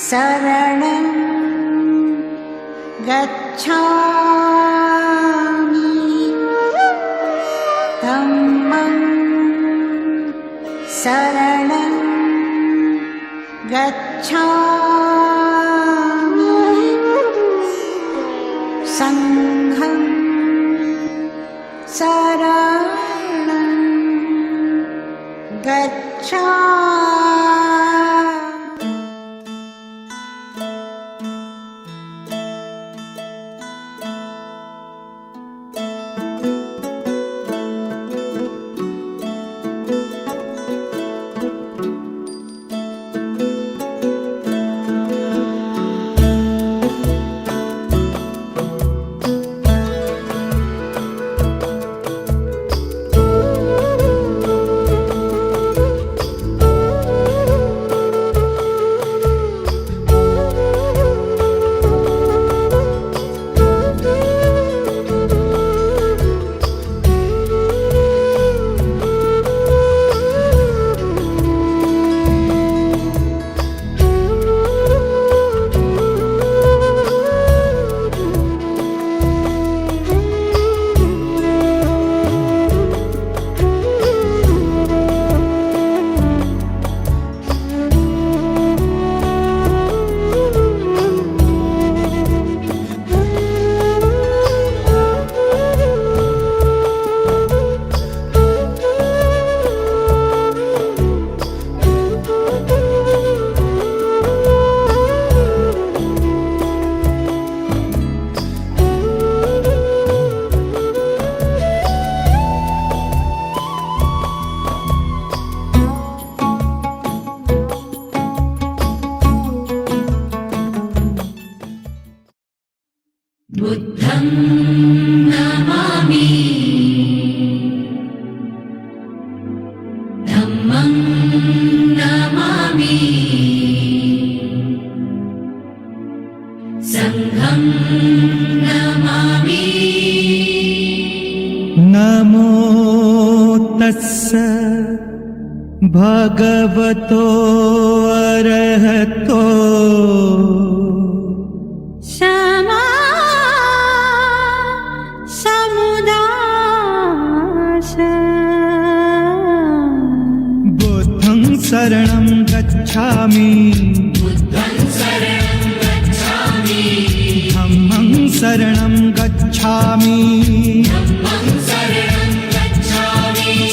शरणं गच्छामि धम्मं शरणं गच्छामि संघं शरणं गच्छामि। बुद्धं नमामि धम्मं नमामि संघं नमामि। नमो तस्स भगवतो अरहतो शरणं गच्छामि धम्मं शरणं गच्छामि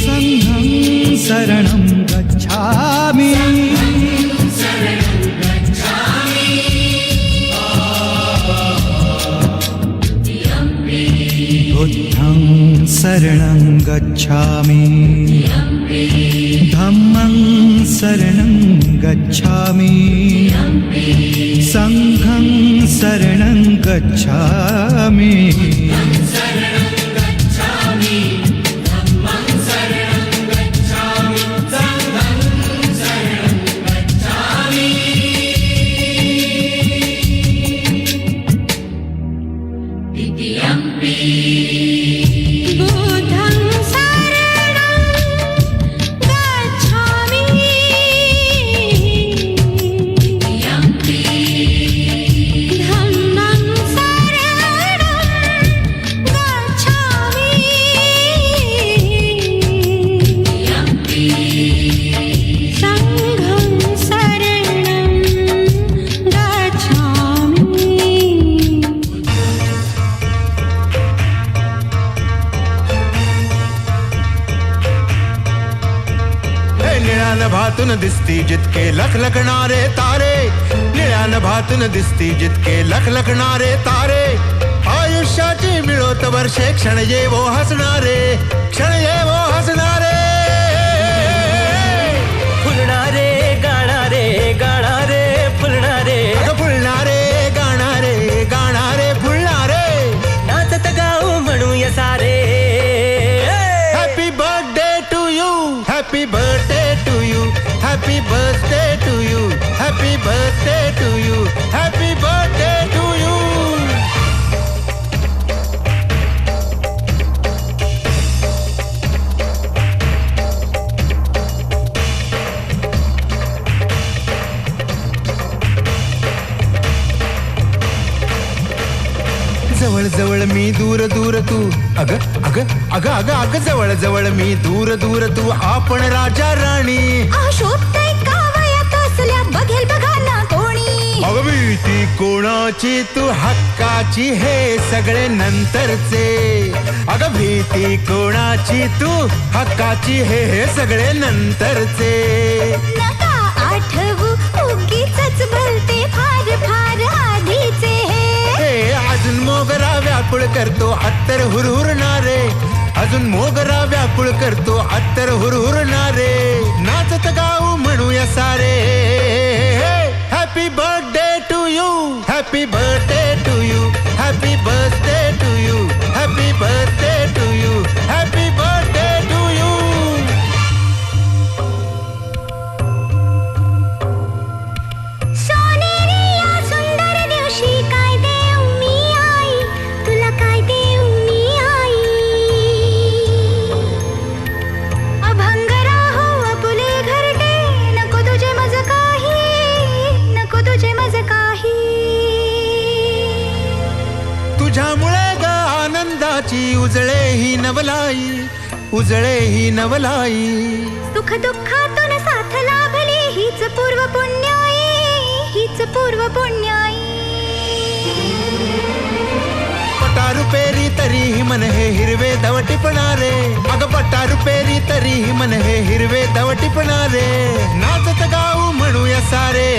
संघं शरणं गच्छामि। बुद्धं शरणं गच्छामि धम्मं शरणं गच्छामि संघं शरणं गच्छामि। नभातून दिसती जितके लखलखणारे तारे, निळ्या नभातून दिसती जितके लखलखणारे तारे। आयुष्याची मिळोत वर्षे क्षण येवो हसणारे, क्षण येवो हसणारे। फुलणारे गाणारे गाणारे फुलणारे, फुलणारे गाणारे गाणारे फुलणारे। नाचत गाऊ म्हणूया सारे happy birthday to you, happy birthday to you, happy birthday to you, happy birthday to you, happy birthday to you. मी दूर दूर तू अग अग अग अग अग जवळ जवळ मी दूर दूर तू आपण राजा राणी शोभतय का वयात असल्या बघेल बघा ना कोणी अग भीती कोणाची तू हक्काची हे सगळे नंतरचे अग भीती कोणाची तू हक्काची हे सगळे नंतरचे नका आठवू उगीचच भलते फार फार आधीचे हे अजून मोगरा व्याकुळ करतो अत्तर हुरहुरणारे अजून मोगरा व्याकुळ करतो अत्तर हुरहुरणारे नाचत गाऊ म्हणूया सारे happy birthday to you happy birthday to you happy birthday to you happy birthday to you happy birthday to you सोनेरी या सुंदर दिवशी काय देऊ मी आई तुला काय देऊ मी आई अभंग राहो अपुले घरटे नको तुझे मज काही नको तुझे मज काही तुझ्यामुळे ग आनंदाची उजळे ही नवलाई उजळे ही नवलाई सुख दुःखातून साथ लाभली हीच पूर्व पुण्याई हीच पूर्व पुण्याई पटारू पेरी तरीही मन हे हिरवे दवटिपणारे अग पटारू पेरी तरीही मन हे हिरवे दवटिपणारे नाचत गाऊ म्हणूया सारे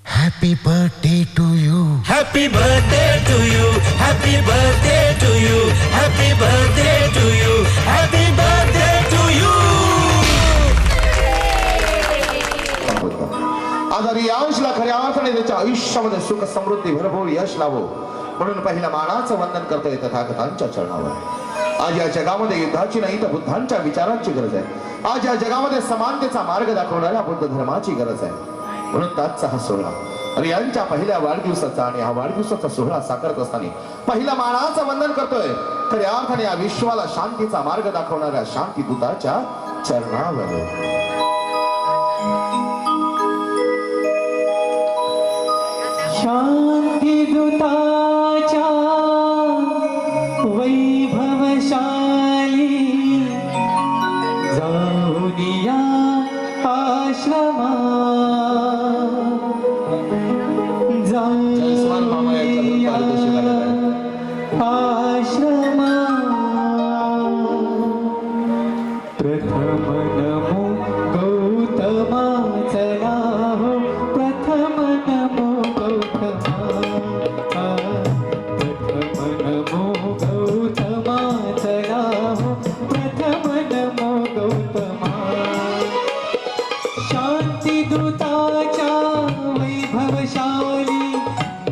happy birthday to you happy birthday to you happy birthday to you happy birthday to you happy birthday to you आजारी अंशला खऱ्या अर्थाने त्याच्या आयुष्यामध्ये सुख समृद्धी भरपूर यश लावो म्हणून पहिल्या मानाचं वंदन करतोय तथागतांच्या चरणावर आज या जगामध्ये युद्धाची नाही तर बुद्धांच्या विचारांची गरज आहे आज या जगामध्ये समानतेचा मार्ग दाखवणाऱ्या बुद्ध धर्माची गरज आहे म्हणून त्याचा हा सोहळा आणि यांच्या पहिल्या वाढदिवसाचा आणि हा वाढदिवसाचा सोहळा साकारत असताना पहिल्या मानाचं वंदन करतोय खऱ्या अर्थाने या विश्वाला शांतीचा मार्ग दाखवणाऱ्या शांतीदूताच्या चरणावर शांतीदूताच्या वैभवशाली जाऊनिया आश्रमा जाऊनिया आश्रमा प्रथम नमो गौतमा चला हो प्रथम नमो शांतीदूताच्या वैभवशाली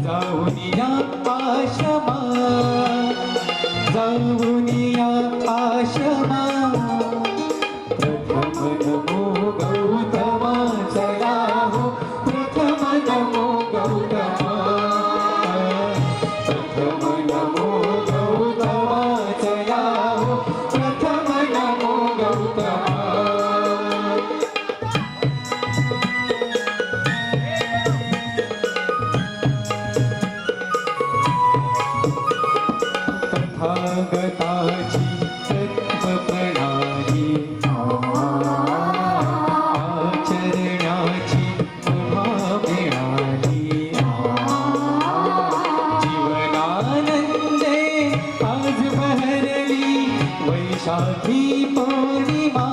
जाऊनिया आश्रमा जाऊनिया आश्रमा प्रथम नमो गौतमा चला हो प्रथम नमो गौतमा प्रथम नमो गौतमा चला हो प्रथम नमो गौतमा तथागताची तत्त्वप्रणाली आचरणाची मुभा मिळाली जीवनानंदे आज बहरली वैशाखी पौर्णिमा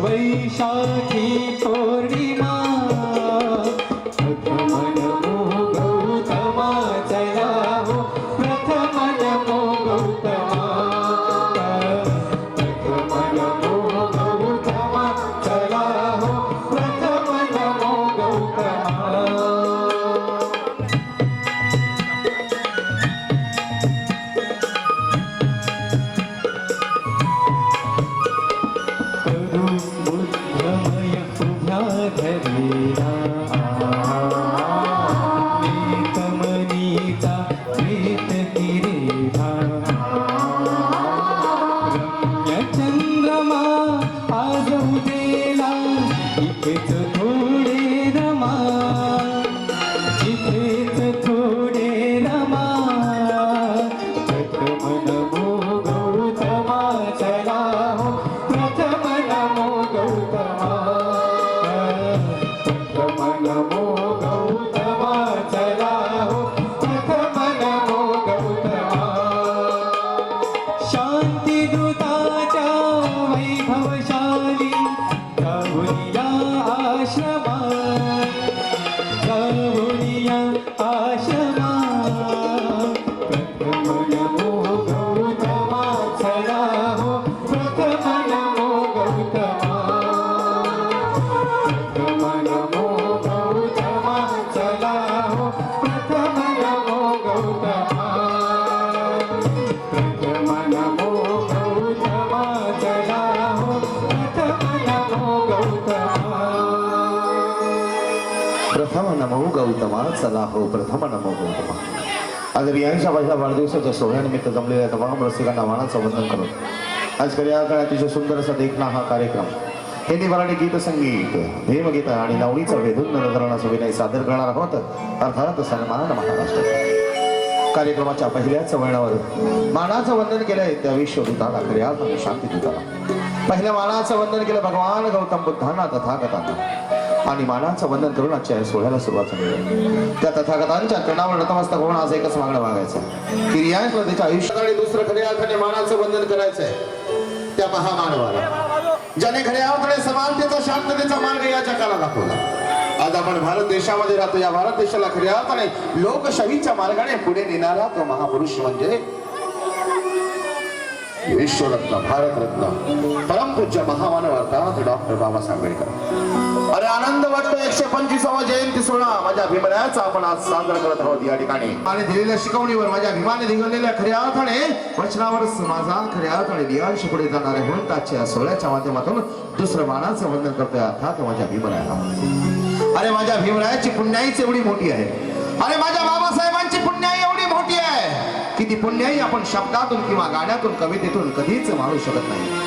वैशाखी पौर्णिमा प्रथम नमो गौतमा चला हो प्रथम नमो गौतमा प्रथम नमो गौतमा चला हो प्रथम नमो गौतमा करू बुद्धमय नमो गौतमा चला हो प्रथम नमो गौतमा. आज रियांच्या पहिल्या वाढदिवसाच्या सोहळ्यानिमित्त जमलेल्या तमाम रसिकांना मानाचं वंदन करून आज या काळात अतिशय सुंदर असा देखणा हा कार्यक्रम हिंदी मराठी गीत संगीत भीमगीत आणि नवनीचा वेधून नजराणाचा विनय सादर करणार आहोत अर्थात सन्मान महाराष्ट्र. कार्यक्रमाच्या पहिल्याच वळणावर मानाचं वंदन केलंय त्या विश्वदूताला खऱ्या अर्थाने शांतीदूताला. पहिल्या मानाचं वंदन केलं भगवान गौतम बुद्धांना तथागतांना आणि मानाचं वंदन करून आजच्या या सोहळ्याला सुरुवात झाली. त्या तथागतांच्या चरणावर नतमस्तक होऊन आज एकच मागणं मागायचं की रियांशला त्याच्या आयुष्यात आणि दुसरं खऱ्या अर्थाने मानाचं वंदन करायचंय त्या महामानवाला ज्याने खऱ्या अर्थाने समानतेचा शांततेचा मार्ग या जगाला दाखवला. आज आपण भारत देशामध्ये राहतो. या भारत देशाला खऱ्या अर्थाने लोकशाहीच्या मार्गाने पुढे नेणारा तो महापुरुष म्हणजे विश्वरत्न भारतरत्न परमपूज्य महामानव अर्थात डॉक्टर बाबासाहेब आंबेडकर. अरे आनंद वाटतो 125वा जयंती सोहळा माझ्या भीमरायाचा आपण आज साजरा करत आहोत या ठिकाणी. आणि दिलेल्या शिकवणीवर माझ्या भीमाने दिलेल्या खऱ्या अर्थाने वचनावर माझा खऱ्या अर्थाने दियांश पुढे जाणार आहे म्हणून आजच्या सोहळ्याच्या माध्यमातून दुसरं मानाचं वंदन करतोय अर्थात माझ्या भीमरायाला. अरे माझ्या भीमरायाची पुण्याईच एवढी मोठी आहे. अरे माझ्या बाबासाहेबांची पुण्याई एवढी मोठी आहे की ती पुण्याई आपण शब्दातून किंवा गाण्यातून कवितेतून कधीच मानू शकत नाही.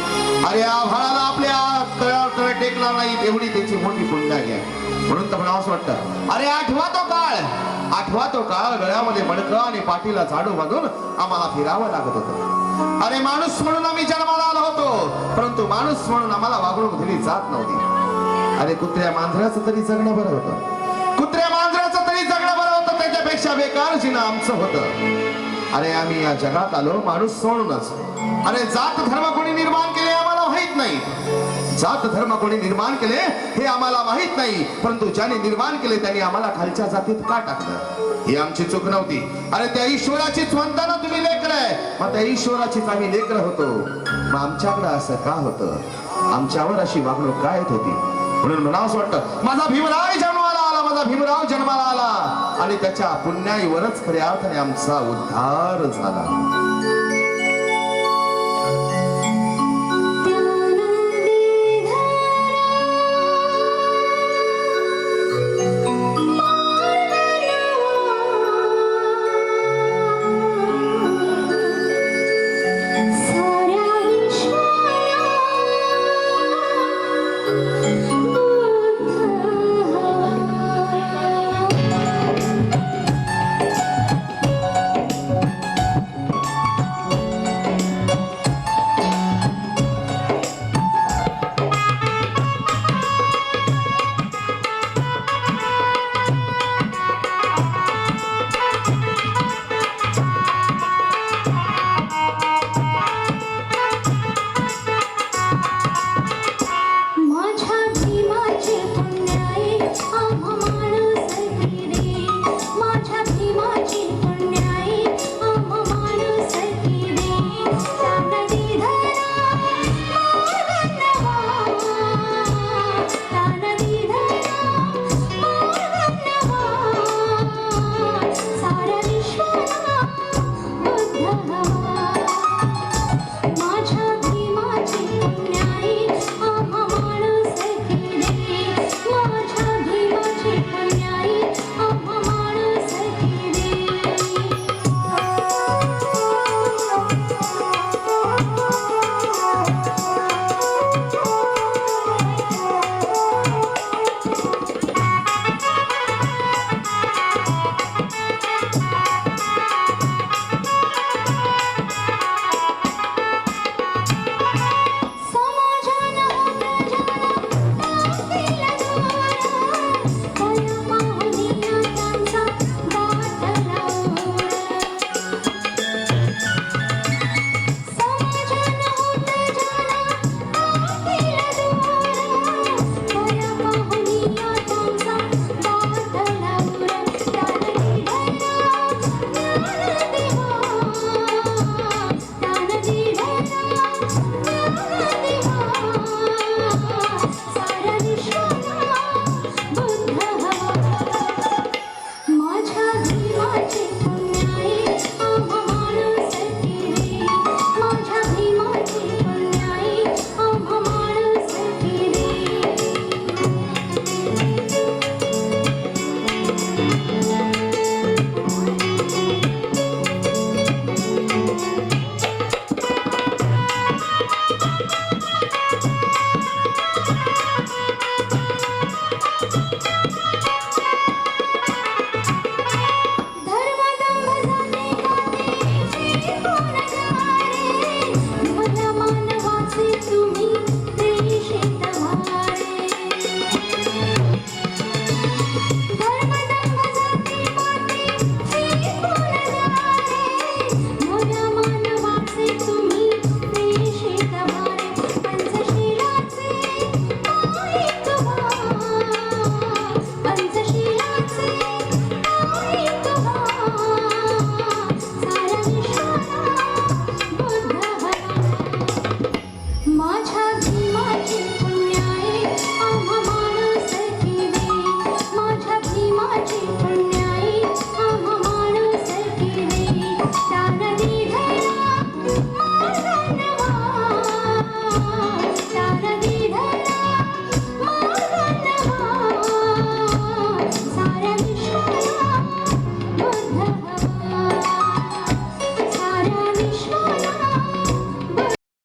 अरे आभाळाला आपल्या तळावर टेकला नाही एवढी त्याची मोठी पुण्याई आहे. म्हणून तर मला असं वाटतं अरे आठवा तो काळ गळ्यामध्ये मडकं आणि पाठीला झाडू बांधून आम्हाला फिरावं लागत होतं. अरे माणूस म्हणून आम्ही जन्माला आलो होतो परंतु माणूस म्हणून आम्हाला वागणूक दिली जात नव्हती. अरे कुत्र्या मांजराचं तरी जगणं बरं होतं. कुत्र्या मांजराचं तरी जगणं बरं होतं त्याच्यापेक्षा बेकार जिणं आमचं होतं. अरे आम्ही या जगात आलो माणूस सोडूनच. अरे जात धर्म कोणी निर्माण केले आम्हाला माहित नाही. जात धर्म कोणी निर्माण केले हे आम्हाला माहित नाही परंतु ज्याने निर्माण केले त्यांनी आम्हाला खालच्या जातीत का टाकलं ही आमची चूक नव्हती. अरे त्या ईश्वराचीच म्हणता ना तुम्ही लेकर आहे मग त्या ईश्वराचीच आम्ही लेकर होतो. मग आमच्याकडे असं का होतं आमच्यावर अशी वागणूक काय येत होती. म्हणून मला असं वाटतं माझा भीमराय जन्माला आला माझा भीमराव जन्माला आला आणि त्याच्या पुण्याईवरच खऱ्या अर्थाने आमचा उद्धार झाला.